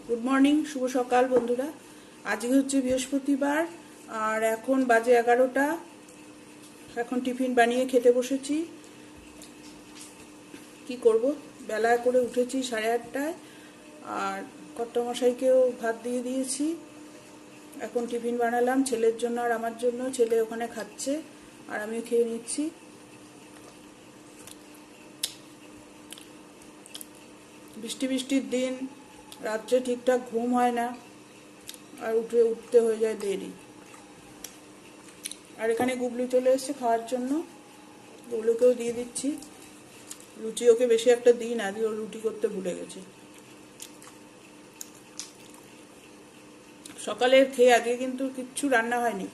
Good morning, শুভ সকাল বন্ধুরা। আজকে হচ্ছে বৃহস্পতিবার আর এখন বাজে 11টা। এখন টিফিন বানিয়ে খেতে বসেছি। কি করব, বেলায় করে উঠেছি 8:30টায় আর কর্তামশাইকেও ভাত দিয়ে দিয়েছি। এখন টিফিন বানালাম ছেলের জন্য আর আমার জন্য। ছেলে ওখানে খাচ্ছে আর আমি খেয়ে নিচ্ছি। বৃষ্টির দিন, রাত্রে ঠিকঠাক ঘুম হয় না আর উঠতে হয়ে যায় দেরি। আর এখানে গুবলু চলে এসেছে খাওয়ার জন্য, গুবলুকেও দিয়ে দিচ্ছি। রুটি ওকে বেশি একটা দিই না, দিয়ে ও রুটি করতে ভুলে গেছে। সকালের খেয়ে আজকে কিন্তু কিচ্ছু রান্না হয়নি।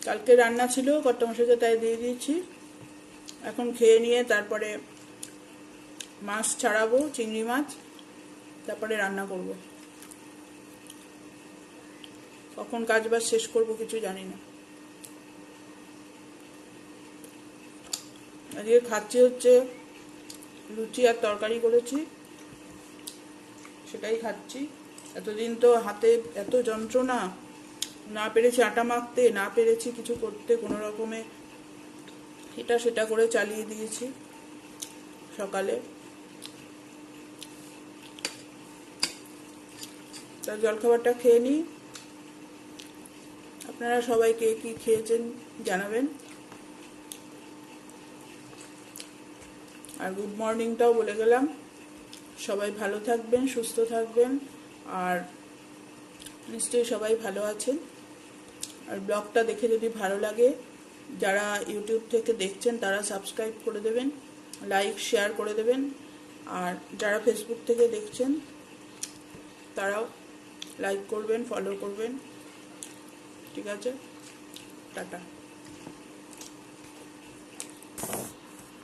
কালকে রান্না ছিল, কর্তামশাইকে তাই দিয়ে দিয়েছি। এখন খেয়ে নিয়ে তারপরে মাছ ছাড়াবো, চিংড়ি মাছ, তারপরে রান্না করব। কখন কাজ বাজ শেষ করব কিছু জানি না। আজকে খাচ্ছি হচ্ছে লুচি আর তরকারি করেছি, সেটাই খাচ্ছি। এতদিন তো হাতে এত যন্ত্রণা, না পেরেছি আটা মাখতে, না পেরেছি কিছু করতে, কোনো রকমে এটা সেটা করে চালিয়ে দিয়েছি সকালে। তার জলখাবারটা খেয়ে নিই। আপনারা সবাই কে কী খেয়েছেন জানাবেন। আর গুড মর্নিংটাও বলে গেলাম। সবাই ভালো থাকবেন, সুস্থ থাকবেন, আর নিশ্চয়ই সবাই ভালো আছেন। আর ব্লগটা দেখে যদি ভালো লাগে, যারা ইউটিউব থেকে দেখছেন তারা সাবস্ক্রাইব করে দেবেন, লাইক শেয়ার করে দেবেন। আর যারা ফেসবুক থেকে দেখছেন তারাও লাইক করবেন, ফলো করবেন। ঠিক আছে, টাটা।